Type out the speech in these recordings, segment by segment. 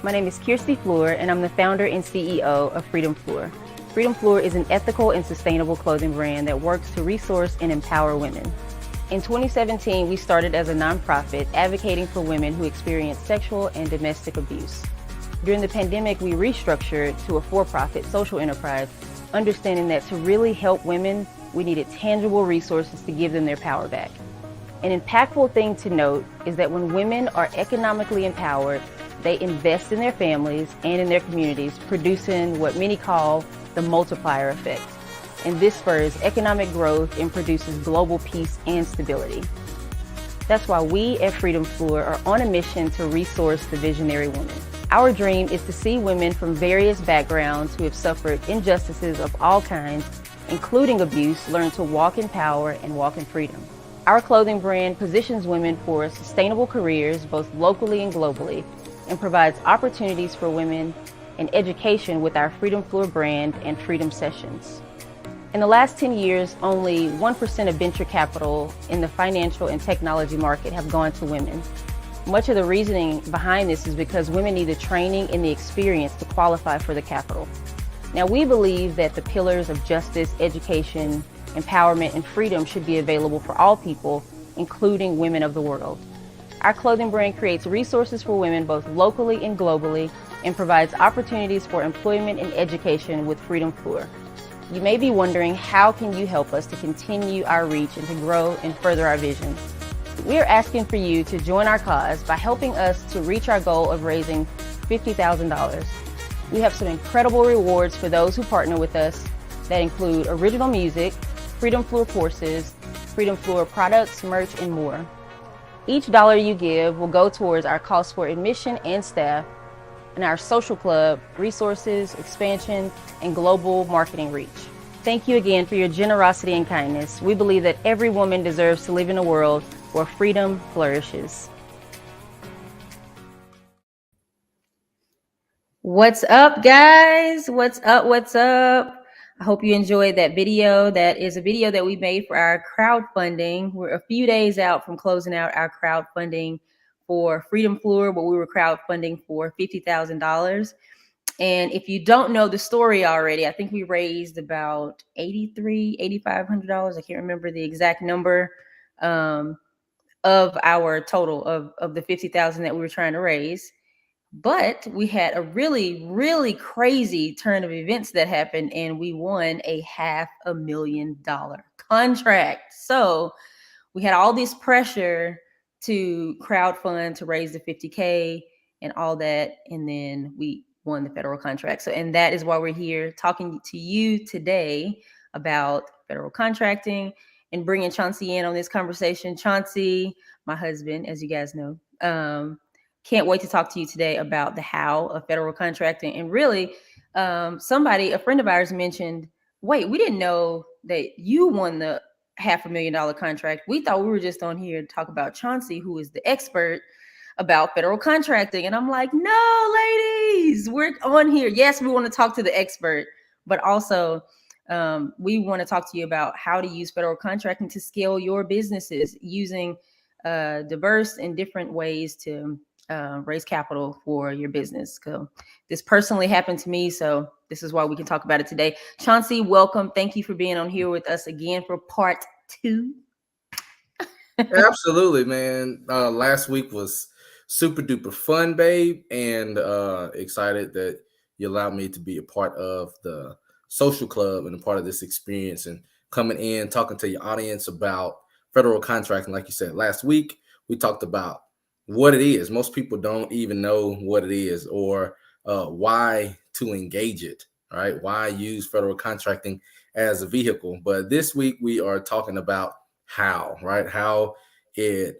My name is Kirstie Fleur, and I'm the founder and CEO of Freedom Fleur. Freedom Fleur is an ethical and sustainable clothing brand that works to resource and empower women. In 2017, we started as a nonprofit advocating for women who experience sexual and domestic abuse. During the pandemic, we restructured to a for-profit social enterprise, understanding that to really help women, we needed tangible resources to give them their power back. An impactful thing to note is that when women are economically empowered, they invest in their families and in their communities, producing what many call the multiplier effect. And this spurs economic growth and produces global peace and stability. That's why we at Freedom Fleur are on a mission to resource the visionary woman. Our dream is to see women from various backgrounds who have suffered injustices of all kinds, including abuse, learn to walk in power and walk in freedom. Our clothing brand positions women for sustainable careers, both locally and globally, and provides opportunities for women and education with our Freedom Fleur brand and Freedom Sessions. In the last 10 years, only 1% of venture capital in the financial and technology market have gone to women. Much of the reasoning behind this is because women need the training and the experience to qualify for the capital. Now, we believe that the pillars of justice, education, empowerment, and freedom should be available for all people, including women of the world. Our clothing brand creates resources for women both locally and globally and provides opportunities for employment and education with Freedom Fleur. You may be wondering, how can you help us to continue our reach and to grow and further our vision? We are asking for you to join our cause by helping us to reach our goal of raising $50,000. We have some incredible rewards for those who partner with us that include original music, Freedom Fleur courses, Freedom Fleur products, merch, and more. Each dollar you give will go towards our costs for admission and staff, and our social club, resources, expansion, and global marketing reach. Thank you again for your generosity and kindness. We believe that every woman deserves to live in a world where freedom flourishes. What's up, guys? What's up? What's up? I hope you enjoyed that video. That is a video that we made for our crowdfunding. We're a few days out from closing out our crowdfunding for Freedom Fleur, but we were crowdfunding for $50,000. And if you don't know the story already, I think we raised about $8,500. I can't remember the exact number of our total of the 50,000 that we were trying to raise. But we had a really, really crazy turn of events that happened, and we won a $500,000 contract. So we had all this pressure to crowdfund to raise the 50K and all that, and then we won the federal contract. So, and that is why we're here talking to you today about federal contracting and bringing Chauncy in on this conversation. Chauncy, my husband, as you guys know, can't wait to talk to you today about the how of federal contracting. And really, a friend of ours mentioned, wait, we didn't know that you won the $500,000 contract. We thought we were just on here to talk about Chauncy, who is the expert about federal contracting. And I'm like, no, ladies, we're on here. Yes, we want to talk to the expert, but also we want to talk to you about how to use federal contracting to scale your businesses using diverse and different ways to raise capital for your business. So this personally happened to me, so this is why we can talk about it today. Chauncy, welcome. Thank you for being on here with us again for part 2. Absolutely, man. Last week was super duper fun, babe, and excited that you allowed me to be a part of the social club and a part of this experience and coming in, talking to your audience about federal contracting. Like you said, last week we talked about what it is. Most people don't even know what it is or why to engage it, right? Why use federal contracting as a vehicle. But this week we are talking about how, right? How it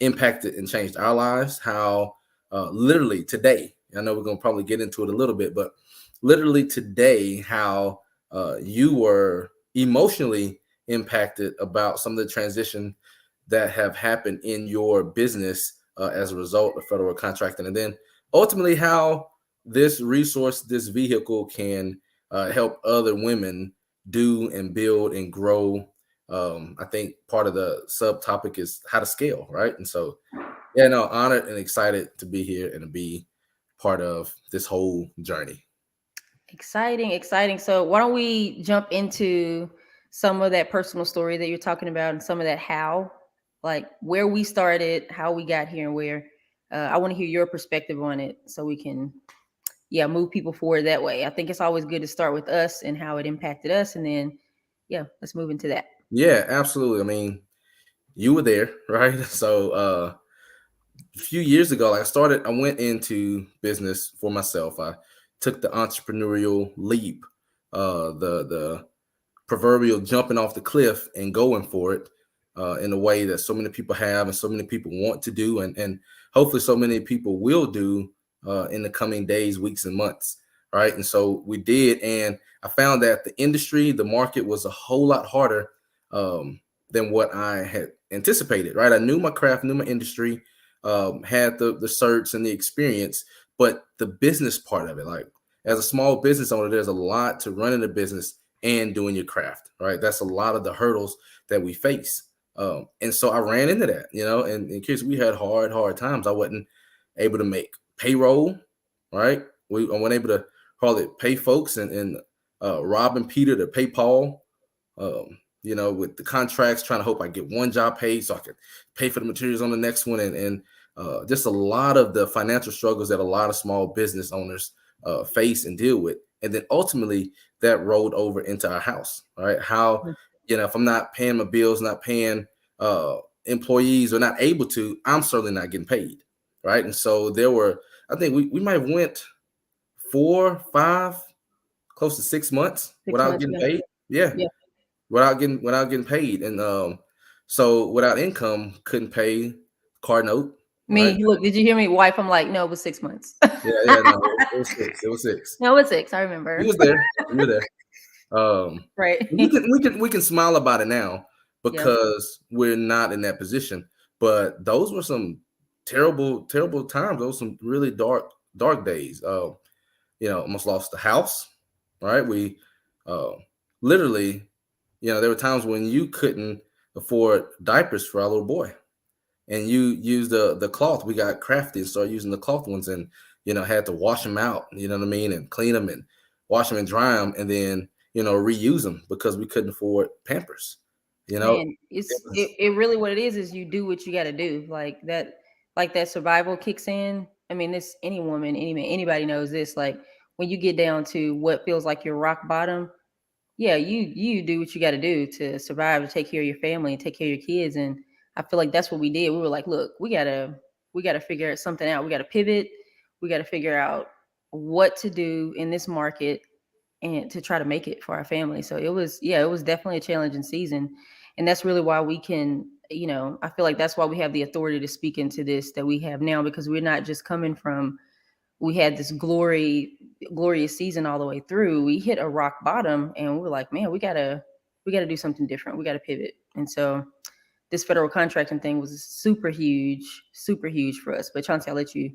impacted and changed our lives, how literally today, I know we're going to probably get into it a little bit, but literally today, how you were emotionally impacted about some of the transition that have happened in your business as a result of federal contracting. And then ultimately how this resource, this vehicle can help other women do and build and grow. I think part of the subtopic is how to scale, right? And so, yeah, no, honored and excited to be here and to be part of this whole journey. Exciting, exciting. So why don't we jump into some of that personal story that you're talking about and some of that how, like where we started, how we got here, and where. I want to hear your perspective on it so we can, yeah, move people forward that way. I think it's always good to start with us and how it impacted us, and then, yeah, let's move into that. Yeah, absolutely. I mean, you were there, right? So a few years ago, I went into business for myself. I took the entrepreneurial leap, the proverbial jumping off the cliff and going for it in a way that so many people have and so many people want to do, and hopefully so many people will do in the coming days, weeks, and months, right? And so we did, and I found that the industry, the market was a whole lot harder than what I had anticipated, right? I knew my craft, knew my industry, had the certs and the experience, but the business part of it, like as a small business owner, there's a lot to running a business and doing your craft, right? That's a lot of the hurdles that we face. And so I ran into that, and in case we had hard times, I wasn't able to make payroll, right? I wasn't able to call it pay folks and robbing Peter to pay Paul, with the contracts, trying to hope I get one job paid so I could pay for the materials on the next one. And just a lot of the financial struggles that a lot of small business owners face and deal with. And then ultimately that rolled over into our house, right? How, if I'm not paying my bills, not paying employees or not able to, I'm certainly not getting paid, right? And so I think we might have went 4, 5, close to 6 months 6 months, without getting yeah. paid. Yeah, Yeah. without getting paid. And so without income, couldn't pay car note, right? Me, look, did you hear me? Wife, I'm like, no, it was 6 months. Yeah, no, it was 6. It was 6. No, it was six. I You remember. was there. You were there. Right. We can smile about it now Yeah. because we're not in that position. But those were some terrible, terrible times. Those were some really dark days. Almost lost the house, right? We uh, literally, there were times when you couldn't afford diapers for our little boy, and you used the cloth. We got crafty and started using the cloth ones, and had to wash them out. You know what I mean, and clean them and wash them and dry them, and then reuse them because we couldn't afford Pampers. Man, It it's was, it really what it is you do what you got to do. Like that survival kicks in. I mean, this any woman, any man, anybody knows this. Like when you get down to what feels like your rock bottom, yeah, you do what you got to do to survive, to take care of your family and take care of your kids. And I feel like that's what we did. We were like, look, we gotta figure something out. We gotta pivot. We gotta figure out what to do in this market and to try to make it for our family. So it was definitely a challenging season. And that's really why we can, I feel like that's why we have the authority to speak into this that we have now, because we're not just coming from, we had this glorious season all the way through. We hit a rock bottom and we were like, man, we gotta do something different. We gotta pivot. And so this federal contracting thing was super huge for us. But Chauncey, I'll let you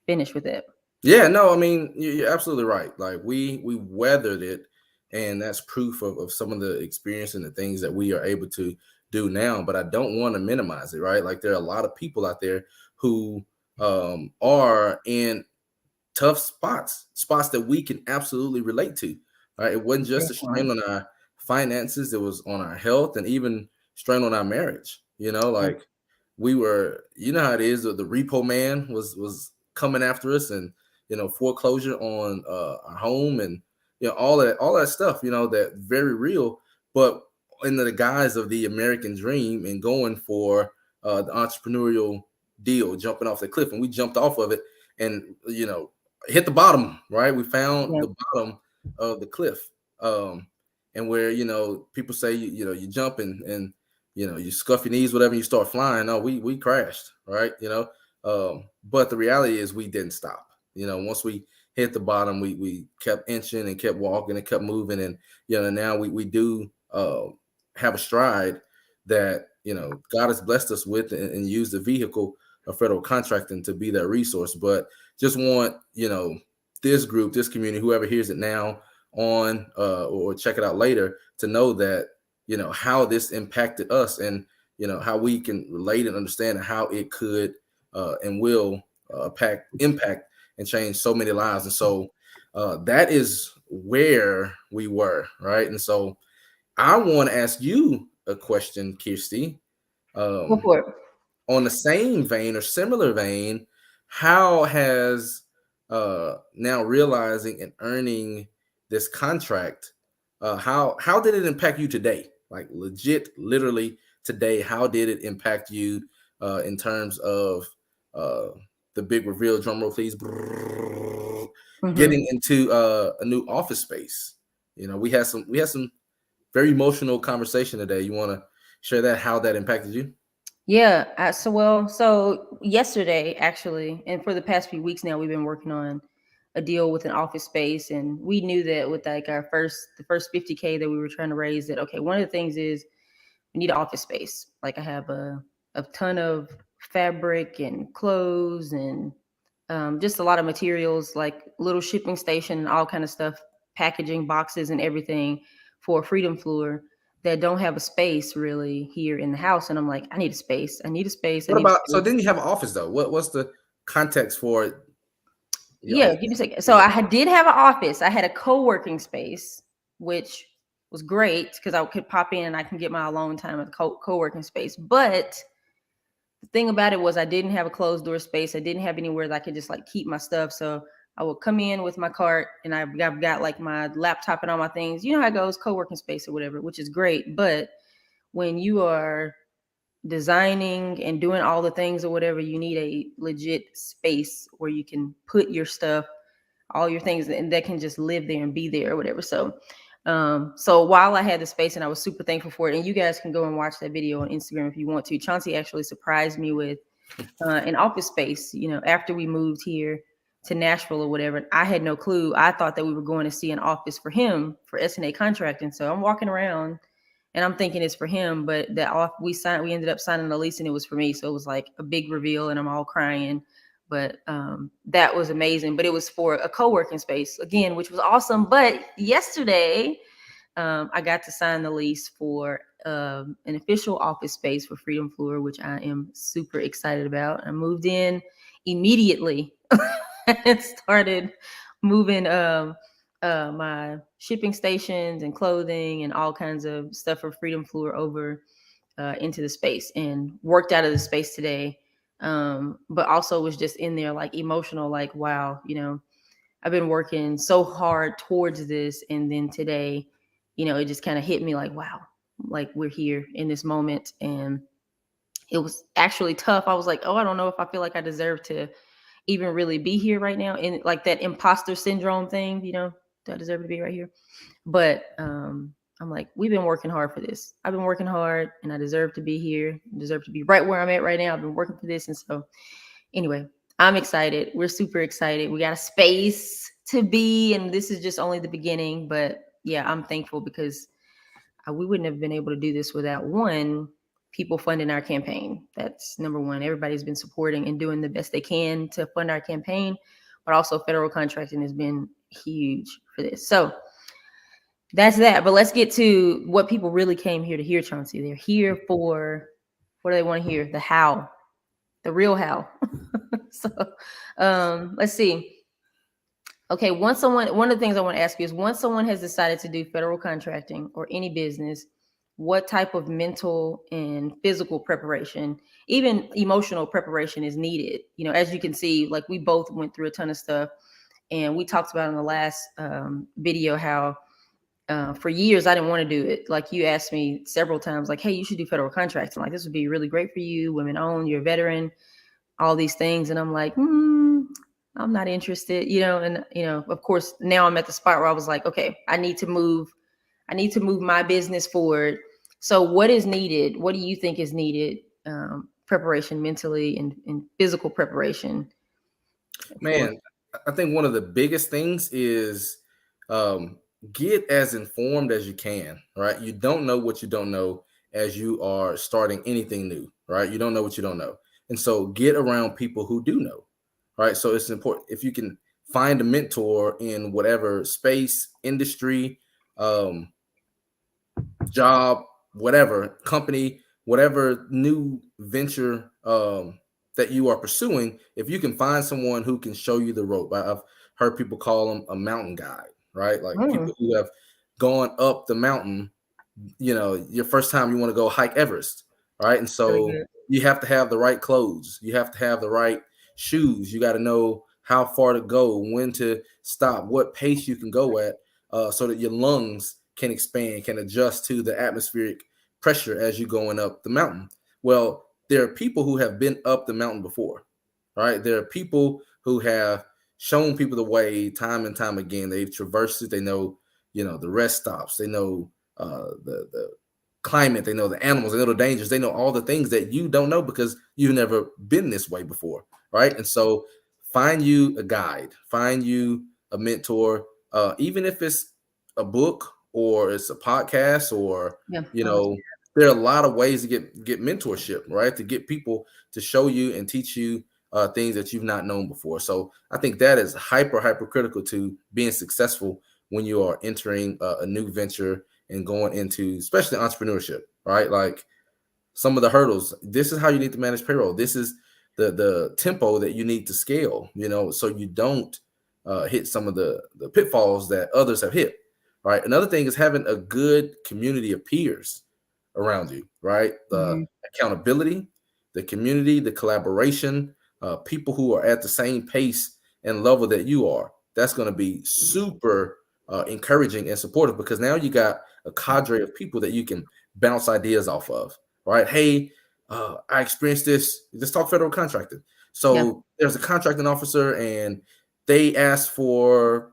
finish with that. yeah, no, I mean you're absolutely right. Like we weathered it, and that's proof of some of the experience and the things that we are able to do now. But I don't want to minimize it, right? Like there are a lot of people out there who are in tough spots that we can absolutely relate to. Right? It wasn't just a strain on our finances; it was on our health and even strain on our marriage. Like we were, how it is. The repo man was coming after us, and foreclosure on our home, and all that stuff. That very real, but in the guise of the American dream and going for the entrepreneurial deal, jumping off the cliff, and we jumped off of it, and hit the bottom, right? We found Yeah. the bottom of the cliff. And where, people say, you jump and you scuff your knees, whatever, you start flying. No, we crashed, right? But the reality is we didn't stop. Once we hit the bottom, we kept inching and kept walking and kept moving. And, now we do have a stride that, God has blessed us with and used the vehicle of federal contracting to be that resource. But just want, this group, this community, whoever hears it now on or check it out later, to know that, how this impacted us, and, how we can relate and understand how it could and will impact and changed so many lives. And so that is where we were, right? And so I want to ask you a question, Kirstie. Go for it. On the same vein or similar vein, how has now realizing and earning this contract, how did it impact you today? Like legit, literally today, how did it impact you in terms of uh, the big reveal? Drum roll, please. Mm-hmm. Getting into a new office space. You know, we had some very emotional conversation today. You want to share that, how that impacted you? Yeah. So yesterday, actually, and for the past few weeks now, we've been working on a deal with an office space, and we knew that with like the first 50K that we were trying to raise, that okay, one of the things is we need an office space. Like I have a ton of fabric and clothes and just a lot of materials, like little shipping station and all kind of stuff, packaging boxes and everything for Freedom Fleur that don't have a space really here in the house. And I'm like, I need a space. I need a space. I What need a about, so space. then you have an office though? What's the context for your Yeah, give me a office? second. So did have an office. I had a co-working space, which was great because I could pop in and I can get my alone time at the co-working space. But the thing about it was I didn't have a closed door space. I didn't have anywhere that I could just like keep my stuff. So I would come in with my cart and I've got like my laptop and all my things. You know how it goes, co-working space or whatever, which is great. But when you are designing and doing all the things or whatever, you need a legit space where you can put your stuff, all your things, and that can just live there and be there or whatever. So while I had the space and I was super thankful for it, and you guys can go and watch that video on Instagram if you want to. Chauncey actually surprised me with an office space, you know, after we moved here to Nashville or whatever. I had no clue. I thought that we were going to see an office for him for SNA contracting. So I'm walking around and I'm thinking it's for him, but we ended up signing a lease and it was for me. So it was like a big reveal and I'm all crying. But that was amazing. But it was for a co-working space again, which was awesome. But yesterday, I got to sign the lease for an official office space for Freedom Fleur, which I am super excited about. I moved in immediately and started moving my shipping stations and clothing and all kinds of stuff for Freedom Fleur over into the space, and worked out of the space today. But also was just in there like emotional, like, wow, you know, I've been working so hard towards this. And then today, you know, it just kind of hit me like, wow, like we're here in this moment. And it was actually tough. I was like, oh, I don't know if I feel like I deserve to even really be here right now. And like that imposter syndrome thing, you know, do I deserve to be right here? But I'm like, we've been working hard for this. I've been working hard and I deserve to be here. I deserve to be right where I'm at right now. I've been working for this. And so anyway, I'm excited. We're super excited. We got a space to be, and this is just only the beginning. But yeah, I'm thankful because we wouldn't have been able to do this without one, people funding our campaign. That's number one. Everybody's been supporting and doing the best they can to fund our campaign, but also federal contracting has been huge for this. So that's that. But let's get to what people really came here to hear, Chauncey. They're here for, what do they want to hear? The how, the real how. So let's see. Okay, one of the things I want to ask you is, once someone has decided to do federal contracting or any business, what type of mental and physical preparation, even emotional preparation, is needed? You know, as you can see, like we both went through a ton of stuff, and we talked about in the last video how for years I didn't want to do it. Like you asked me several times, like, hey, you should do federal contracting. Like this would be really great for you, women owned, you're a veteran, all these things. And I'm like, I'm not interested, you know. And, you know, of course, now I'm at the spot where I was like, okay, I need to move my business forward. So what is needed? What do you think is needed? Preparation mentally and physical preparation for. Man, I think one of the biggest things is um, get as informed as you can, right? You don't know what you don't know as you are starting anything new, right? You don't know what you don't know. And so get around people who do know, right? So it's important if you can find a mentor in whatever space, industry, um, job, whatever company, whatever new venture that you are pursuing, if you can find someone who can show you the rope. I've heard people call them a mountain guide, right? Like Mm, people who have gone up the mountain, your first time you want to go hike Everest, right? And really so good. you have to have the right clothes, you have to have the right shoes, you got to know how far to go, when to stop, what pace you can go at, so that your lungs can expand, can adjust to the atmospheric pressure as you're going up the mountain. Well, there are people who have been up the mountain before, right? There are people who have shown people the way time and time again. They've traversed it. They know, the rest stops. They know the climate. They know the animals. They know the dangers. They know all the things that you don't know because you've never been this way before, right? And so, find you a guide. Find you a mentor, even if it's a book or it's a podcast or Yeah, you I like know there are a lot of ways to get mentorship, right? To get people to show you and teach you things that you've not known before. So I think that is hyper critical to being successful when you are entering a new venture and going into, especially entrepreneurship, right? Like some of the hurdles. This is how you need to manage payroll. This is the tempo that you need to scale, so you don't hit some of the pitfalls that others have hit. Right. Another thing is having a good community of peers around you, right? The it. accountability, the community, the collaboration, people who are at the same pace and level that you are. That's going to be super encouraging and supportive because now you got a cadre of people that you can bounce ideas off of, right? Hey, I experienced this. Let's talk federal contracting. Yeah. So there's a contracting officer and they asked for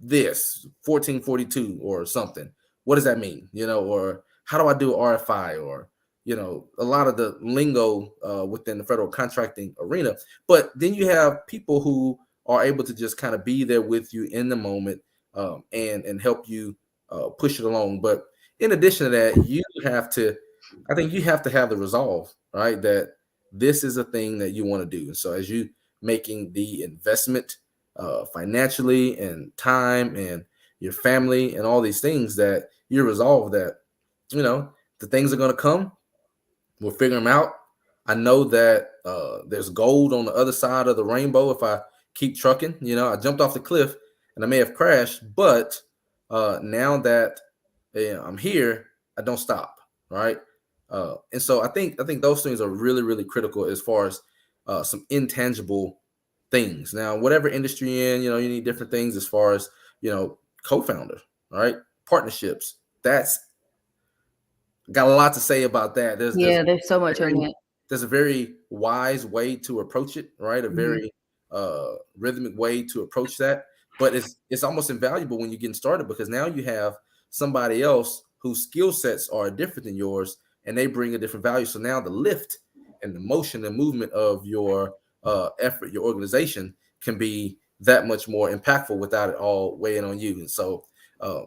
this 1442 or something. What does that mean? Or how do I do RFI or a lot of the lingo within the federal contracting arena. But then you have people who are able to just kind of be there with you in the moment, and help you push it along. But in addition to that, I think you have to have the resolve, right? That this is a thing that you want to do. And so as you making the investment financially and time and your family and all these things, that you resolve that, the things are going to come. We'll figure them out. I know that there's gold on the other side of the rainbow if I keep trucking. I jumped off the cliff and I may have crashed, but now that I'm here, I don't stop. Right. And so I think those things are really, really critical as far as some intangible things. Now, whatever industry you're in, you need different things as far as, co-founder, right? Partnerships. That's got a lot to say about that. Yeah, there's so much on very, that. there's a very wise way to approach it, right? A Mhm. very rhythmic way to approach that. But it's almost invaluable when you're getting started because now you have somebody else whose skill sets are different than yours and they bring a different value. So now the lift and the motion and movement of your effort, your organization can be that much more impactful without it all weighing on you. And so uh,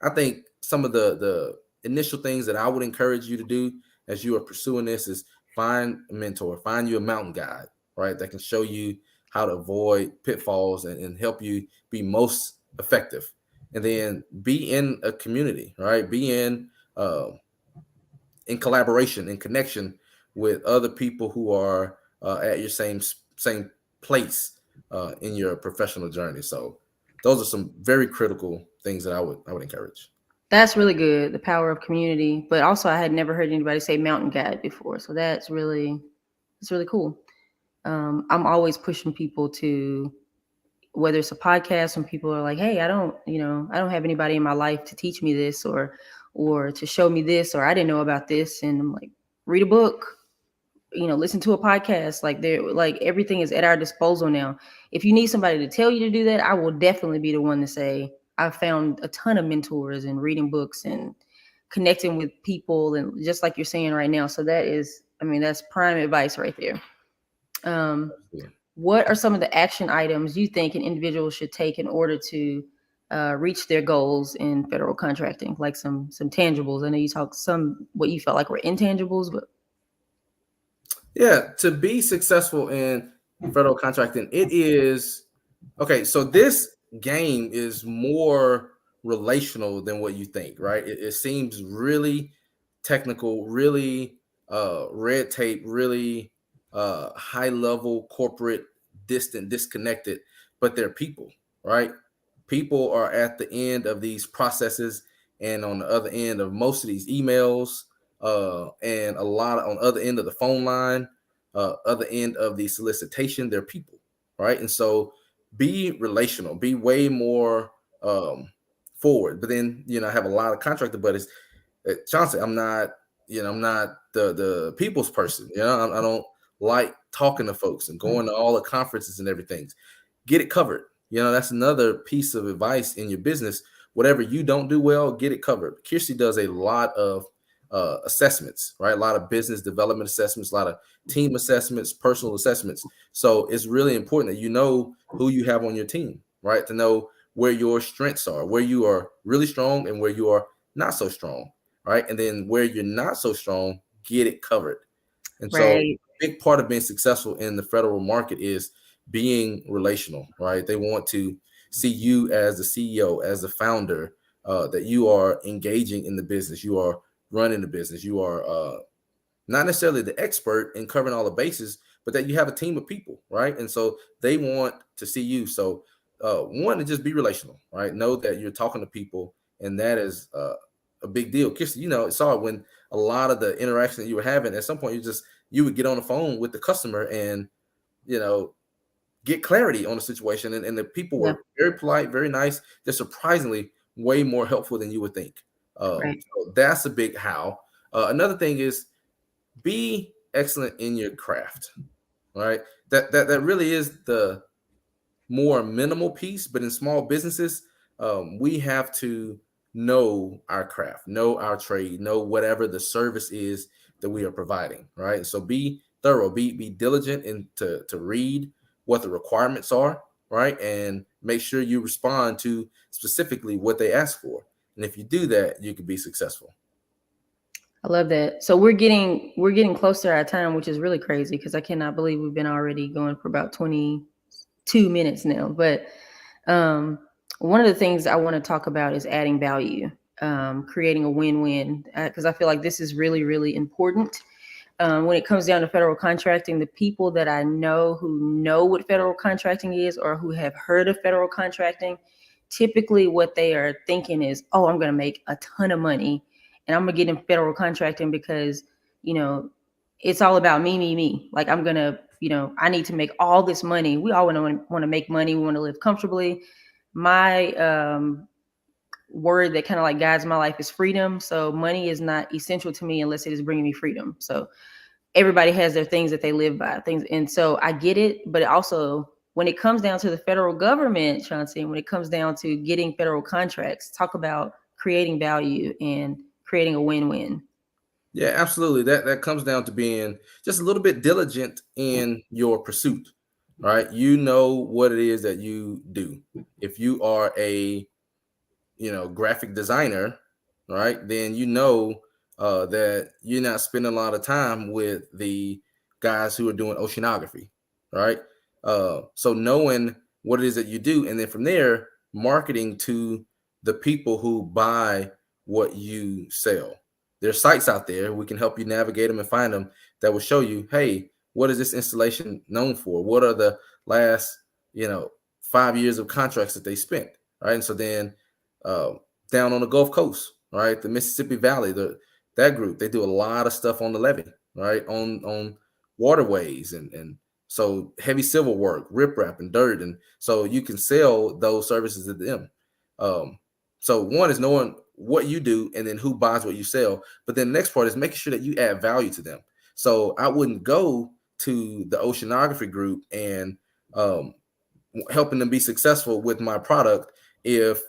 I think some of the initial things that I would encourage you to do as you are pursuing this is find a mentor, find you a mountain guide, right? That can show you how to avoid pitfalls and help you be most effective. And then be in a community, right? Be in collaboration, in connection with other people who are at your same place in your professional journey. So those are some very critical things that I would encourage. That's really good. The power of community, but also I had never heard anybody say mountain guide before, so it's really cool. I'm always pushing people to, whether it's a podcast when people are like, hey, I don't have anybody in my life to teach me this or to show me this, or I didn't know about this. And I'm like, read a book, listen to a podcast. Like everything is at our disposal now. If you need somebody to tell you to do that, I will definitely be the one to say I found a ton of mentors and reading books and connecting with people, and just like you're saying right now. So that's prime advice right there. Um, Yeah. what are some of the action items you think an individual should take in order to reach their goals in federal contracting? Like some tangibles. I know you talked some what you felt like were intangibles, but Yeah, to be successful in federal contracting, it is okay. So this game is more relational than what you think, right? It seems really technical, really red tape, really high level corporate, distant, disconnected, but they're people, right? People are at the end of these processes and on the other end of most of these emails, and a lot on the other end of the phone line, other end of the solicitation, they're people, right? And so be relational, be way more forward. But then, I have a lot of contractor buddies. Chauncy, I'm not the people's person. I don't like talking to folks and going to all the conferences and everything. Get it covered. That's another piece of advice in your business. Whatever you don't do well, get it covered. Kirstie does a lot of assessments, right? A lot of business development assessments, a lot of team assessments, personal assessments. So it's really important that you know who you have on your team, right? To know where your strengths are, where you are really strong and where you are not so strong, right? And then where you're not so strong, get it covered. And so a Right. big part of being successful in the federal market is being relational, right? They want to see you as the CEO, as the founder, that you are engaging in the business, you are running the business, you are not necessarily the expert in covering all the bases, but that you have a team of people, right? And so they want to see you. So one, to just be relational, right? Know that you're talking to people, and that is a big deal. Kirstie, saw it when a lot of the interaction that you were having. At some point, you would get on the phone with the customer and you know get clarity on the situation, and the people Yeah. were very polite, very nice. They're surprisingly way more helpful than you would think. Right. So that's a big how. Another thing is be excellent in your craft, right? That really is the more minimal piece, but in small businesses, we have to know our craft, know our trade, know whatever the service is that we are providing, right? So be thorough, be diligent and to read what the requirements are, right? And make sure you respond to specifically what they ask for. And if you do that, you can be successful. I love that. So we're getting close to our time, which is really crazy because I cannot believe we've been already going for about 22 minutes now. But um, one of the things I want to talk about is adding value, creating a win-win, because I feel like this is really, really important. When it comes down to federal contracting, the people that I know who know what federal contracting is or who have heard of federal contracting, typically what they are thinking is, oh, I'm going to make a ton of money and I'm going to get in federal contracting because, you know, it's all about me, me, me. Like I'm going to, I need to make all this money. We all want to make money. We want to live comfortably. My word that kind of like guides my life is freedom. So money is not essential to me unless it is bringing me freedom. So everybody has their things that they live by, things, and so I get it. But also, when it comes down to the federal government, Chauncy, when it comes down to getting federal contracts, talk about creating value and creating a win-win. Yeah, absolutely. That comes down to being just a little bit diligent in your pursuit, right? You know what it is that you do. If you are a graphic designer, right? Then that you're not spending a lot of time with the guys who are doing oceanography, right? So knowing what it is that you do, and then from there, marketing to the people who buy what you sell. There's sites out there we can help you navigate them and find them that will show you, hey, what is this installation known for? What are the last 5 years of contracts that they spent, right? And so then uh, down on the Gulf Coast, right? The Mississippi Valley, that group, they do a lot of stuff on the levee, right? On waterways and so heavy civil work, riprap and dirt, and so you can sell those services to them. Um, so one is knowing what you do and then who buys what you sell, but then the next part is making sure that you add value to them. So I wouldn't go to the oceanography group and helping them be successful with my product if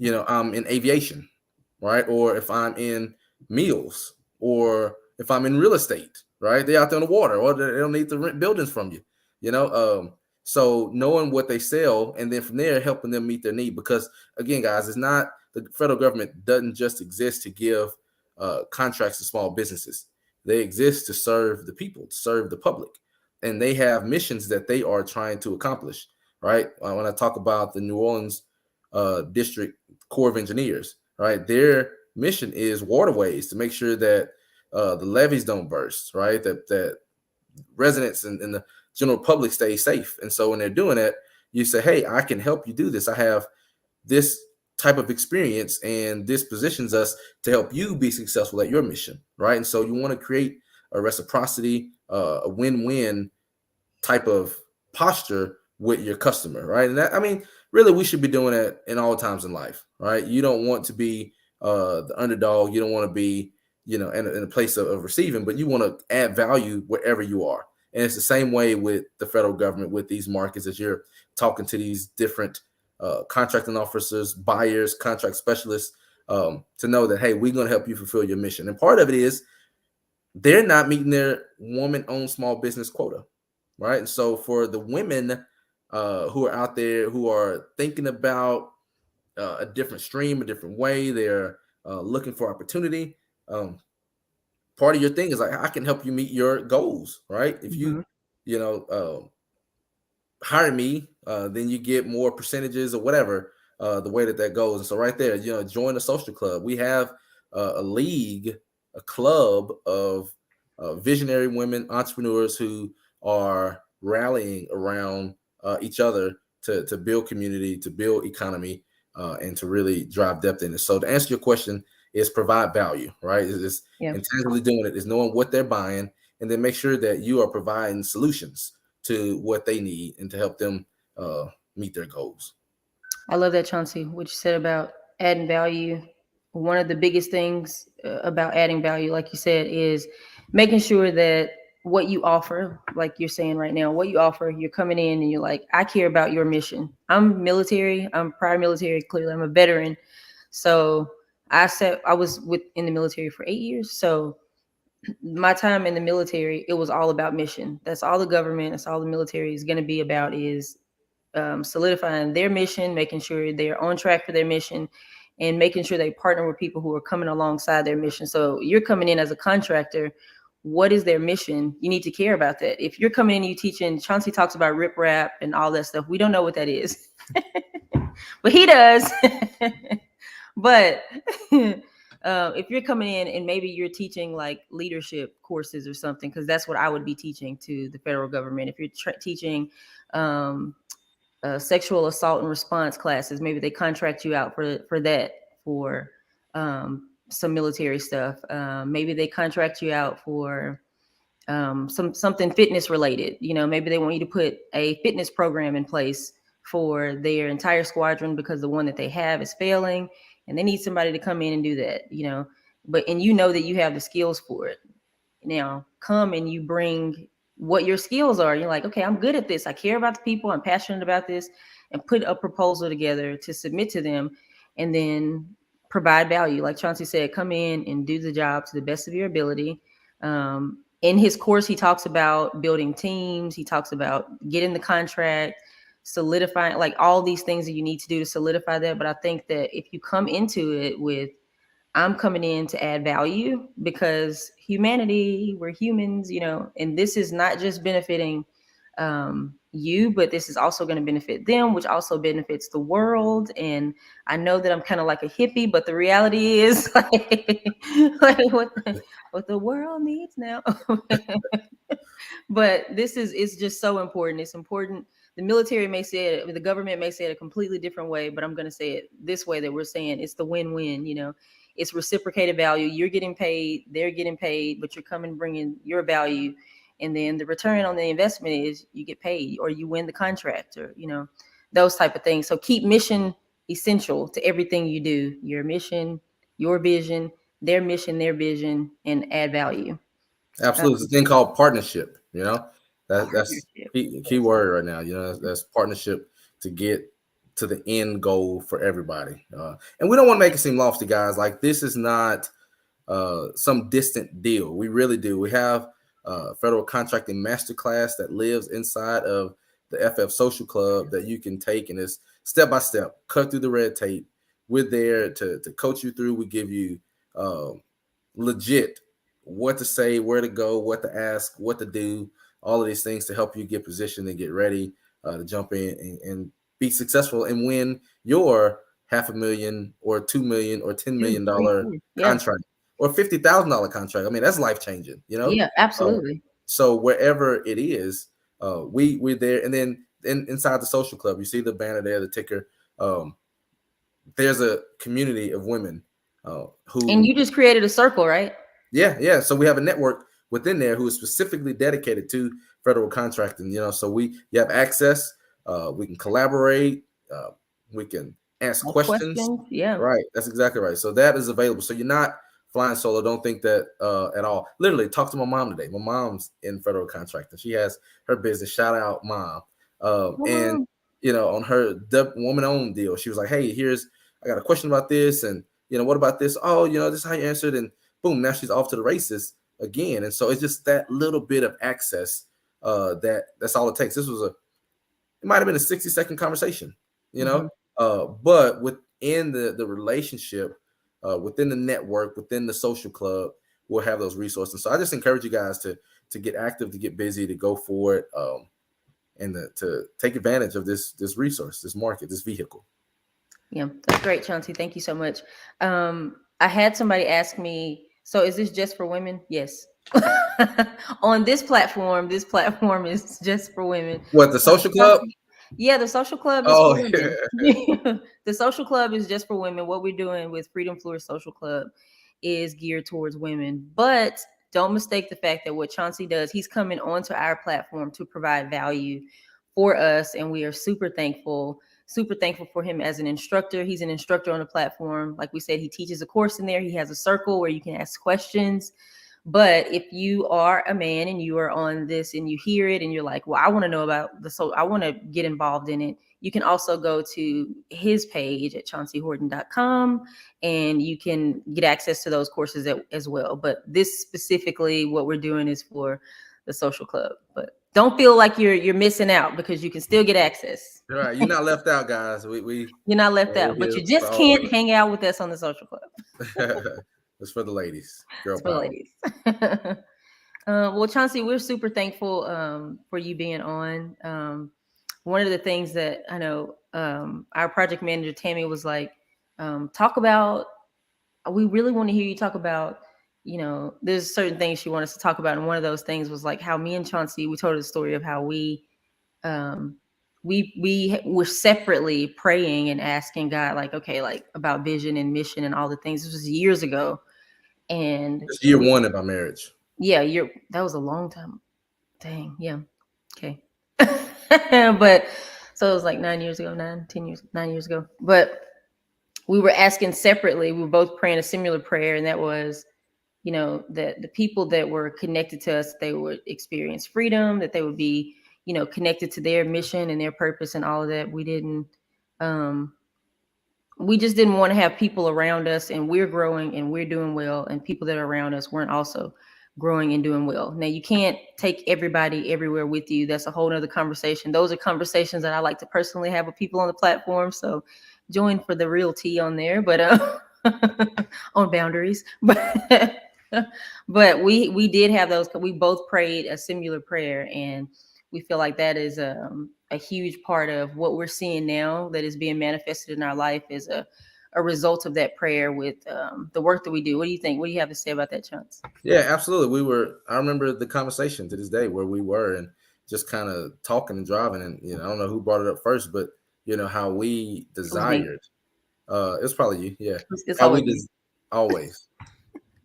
I'm in aviation, right? Or if I'm in meals, or if I'm in real estate, right? They're out there on the water, or they don't need to rent buildings from you, you know. So knowing what they sell, and then from there helping them meet their need. Because again, guys, it's not the federal government doesn't just exist to give contracts to small businesses. They exist to serve the people, to serve the public, and they have missions that they are trying to accomplish. Right? When I talk about the New Orleans District Corps of Engineers, right? Their mission is waterways, to make sure that the levees don't burst, right? That residents and the general public stay safe. And so when they're doing that, you say, hey, I can help you do this. I have this type of experience, and this positions us to help you be successful at your mission, right? And so you want to create a reciprocity, a win-win type of posture with your customer, right? And that, I mean, really, we should be doing that in all times in life, right? You don't want to be the underdog. You don't want to be, in a place of receiving, but you want to add value wherever you are. And it's the same way with the federal government, with these markets, as you're talking to these different contracting officers, buyers, contract specialists, to know that, hey, we're going to help you fulfill your mission. And part of it is they're not meeting their woman-owned small business quota, right? And so for the women who are out there who are thinking about a different stream, a different way, they're looking for opportunity. Part of your thing is like, I can help you meet your goals, right? If you, hire me, then you get more percentages or whatever, the way that goes. And so right there, join the social club. We have a league, a club of visionary women entrepreneurs who are rallying around each other to build community, to build economy, and to really drive depth in it. So to answer your question, is provide value, right? It's intensively doing it, is knowing what they're buying, and then make sure that you are providing solutions to what they need and to help them meet their goals. I love that, Chauncey, what you said about adding value. One of the biggest things about adding value, like you said, is making sure that what you offer, like you're saying right now, what you offer, you're coming in and you're like, I care about your mission. I'm military. I'm prior military. Clearly, I'm a veteran. So I was in the military for 8 years. So my time in the military, it was all about mission. That's all the government, that's all the military is going to be about, is solidifying their mission, making sure they're on track for their mission, and making sure they partner with people who are coming alongside their mission. So you're coming in as a contractor. What is their mission? You need to care about that. If you're coming in, you teaching, Chauncey talks about rip rap and all that stuff. We don't know what that is, but he does. But if you're coming in and maybe you're teaching like leadership courses or something, because that's what I would be teaching to the federal government. If you're teaching sexual assault and response classes, maybe they contract you out for that, for some military stuff. Maybe they contract you out for something fitness related. Maybe they want you to put a fitness program in place for their entire squadron because the one that they have is failing, and they need somebody to come in and do that. And that you have the skills for it. Now come and you bring what your skills are. You're like, okay, I'm good at this. I care about the people. I'm passionate about this, and put a proposal together to submit to them, and then provide value. Like Chauncey said, come in and do the job to the best of your ability. In his course, he talks about building teams. He talks about getting the contract, solidifying, like all these things that you need to do to solidify that. But I think that if you come into it with, I'm coming in to add value, because humanity, we're humans, and this is not just benefiting you, but this is also going to benefit them, which also benefits the world. And I know that I'm kind of like a hippie, but the reality is like what the world needs now. But it's just so important. It's important. The military may say it, the government may say it a completely different way, but I'm going to say it this way, that we're saying it's the win-win. It's reciprocated value. You're getting paid, they're getting paid, but you're coming bringing your value. And then the return on the investment is you get paid, or you win the contract, or, those type of things. So keep mission essential to everything you do. Your mission, your vision, their mission, their vision, and add value. Absolutely. It's a thing called partnership, that's key word right now. That's partnership to get to the end goal for everybody. And we don't want to make it seem lofty, guys. Like, this is not some distant deal. We really do. We have a federal contracting masterclass that lives inside of the FF Social Club that you can take, and it's step by step, cut through the red tape. We're there to coach you through. We give you legit what to say, where to go, what to ask, what to do, all of these things to help you get positioned and get ready to jump in and be successful and win your $500,000 or $2 million or $10 million contract or $50,000 contract. I mean, that's life changing. Yeah, absolutely. So wherever it is, we're there. And then inside the social club, you see the banner there, the ticker. Um, there's a community of women And who you just created a circle, right? yeah. So we have a network within there who is specifically dedicated to federal contracting. So you have access. We can collaborate. Uh, we can ask Ask questions. questions. Yeah. Right. That's exactly right. So that is available. So you're not flying solo. Don't think that at all. Literally, talk to my mom today. My mom's in federal contracting. She has her business. Shout out, mom. And on her woman-owned deal, she was like, "Hey, I got a question about this, and what about this? Oh, this is how you answered." And boom, now she's off to the races again. And so it's just that little bit of access that's all it takes. It might have been a 60-second conversation, but within the relationship, within the network, within the social club, we'll have those resources. So I just encourage you guys to get active, to get busy, to go for it, and to take advantage of this resource, this market, this vehicle. Yeah, that's great, Chauncy. Thank you so much. I had somebody ask me, so is this just for women? Yes. On this platform is just for women. What, the social club? Yeah, the social club is Oh, for women. yeah. The social club is just for women. What we're doing with Freedom Fleur Social Club is geared towards women. But don't mistake the fact that what Chauncy does, he's coming onto our platform to provide value for us. And we are super thankful for him as an instructor. He's an instructor on the platform. Like we said, he teaches a course in there. He has a circle where you can ask questions. But if you are a man and you are on this and you hear it and you're like, well, I want to know about I want to get involved in it, you can also go to his page at chaunceyhorton.com and you can get access to those courses as well. But this specifically, what we're doing is for the social club. But don't feel like you're missing out, because you can still get access. All right, you're not left out, guys. You're not left out, but you for just all of can't hang out with us on the social club. It's for the ladies. Girl It's for power. ladies. Well, Chauncy, we're super thankful for you being on. One of the things that I know our project manager, Tammy, was like, we really want to hear you talk about, there's certain things she wanted us to talk about. And one of those things was like how me and Chauncy, we told her the story of how we were separately praying and asking God, like, okay, like about vision and mission and all the things. This was years ago. And it's year one of our marriage. Yeah, that was a long time. Dang, yeah. Okay. But so it was like 9 years ago, 9 years ago. But we were asking separately. We were both praying a similar prayer, and that was, that the people that were connected to us, they would experience freedom, that they would be, connected to their mission and their purpose and all of that. We just didn't want to have people around us, and we're growing and we're doing well, and people that are around us weren't also growing and doing well. Now, you can't take everybody everywhere with you. That's a whole nother conversation. Those are conversations that I like to personally have with people on the platform. So join for the real tea on there, but on boundaries. But we did have those. We both prayed a similar prayer, and we feel like that is a huge part of what we're seeing now that is being manifested in our life is a result of that prayer with the work that we do. What do you think? What do you have to say about that, Chance? Yeah, absolutely. I remember the conversation to this day where we were and just kind of talking and driving. And, I don't know who brought it up first, but, how we desired. It's probably you. Yeah. It's how always always.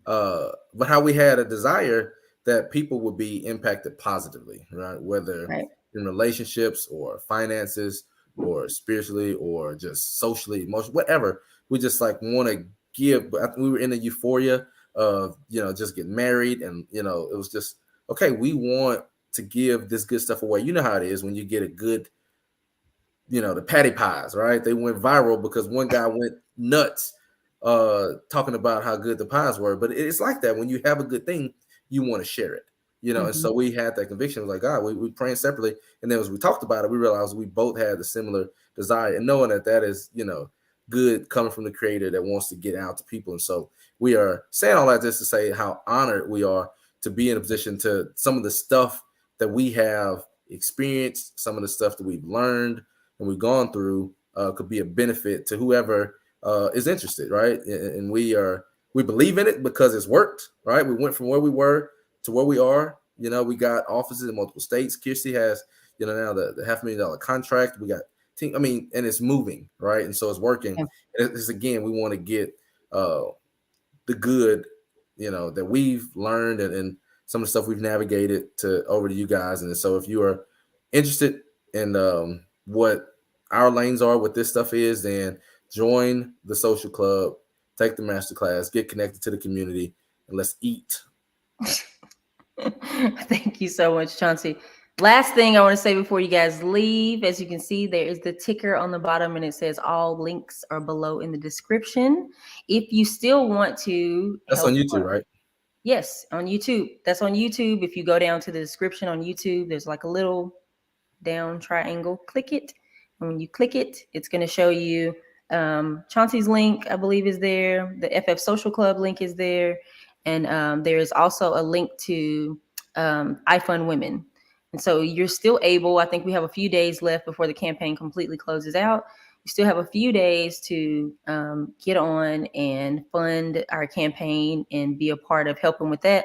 But how we had a desire that people would be impacted positively, right? Whether in relationships or finances or spiritually or just socially, emotionally, whatever. We just like want to give. But we were in the euphoria of, just getting married. And, it was just, okay, we want to give this good stuff away. You know how it is when you get a good, the patty pies, right? They went viral because one guy went nuts talking about how good the pies were. But it's like that. When you have a good thing, you want to share it, and so we had that conviction. It was like, God, we praying separately. And then as we talked about it, we realized we both had the similar desire, and knowing that is, good coming from the creator that wants to get out to people. And so we are saying all that just to say how honored we are to be in a position to some of the stuff that we have experienced, some of the stuff that we've learned and we've gone through could be a benefit to whoever is interested, right? And we believe in it because it's worked, right? We went from where we were to where we are We got offices in multiple states. Kirstie has, now the $500,000 contract. We got team. I mean, and it's moving, right? And so it's working. Yeah. And it's again, we want to get the good, that we've learned and some of the stuff we've navigated to over to you guys. And so if you are interested in what our lanes are, what this stuff is, then join the social club, take the master class, get connected to the community, and let's eat. Thank you so much, Chauncy. Last thing I want to say before you guys leave, as you can see, there is the ticker on the bottom and it says all links are below in the description. If you still want to That's on YouTube, right? Yes, on YouTube. That's on YouTube. If you go down to the description on YouTube, there's like a little down triangle. Click it. And when you click it, it's going to show you Chauncey's link, I believe, is there. The FF Social Club link is there. And there is also a link to iFund Women. And so you're still able, I think we have a few days left before the campaign completely closes out. You still have a few days to get on and fund our campaign and be a part of helping with that.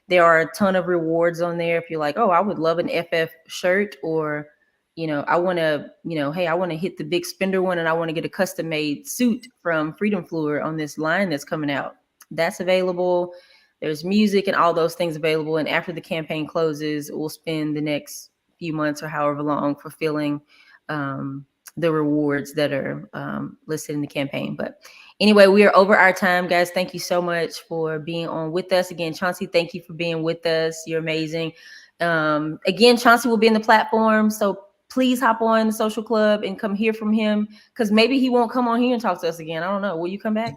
There are a ton of rewards on there. If you're like, oh, I would love an FF shirt, or, I want to, hey, I want to hit the big spender one and I want to get a custom made suit from Freedom Fleur on this line that's coming out. That's available. There's music and all those things available. And after the campaign closes, we'll spend the next few months or however long fulfilling the rewards that are listed in the campaign. But anyway, we are over our time, guys. Thank you so much for being on with us. Again, Chauncy, thank you for being with us. You're amazing. Again, Chauncy will be in the platform. So please hop on the social club and come hear from him, because maybe he won't come on here and talk to us again. I don't know. Will you come back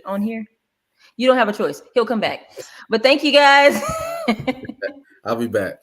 on here? You don't have a choice. He'll come back. But thank you, guys. I'll be back.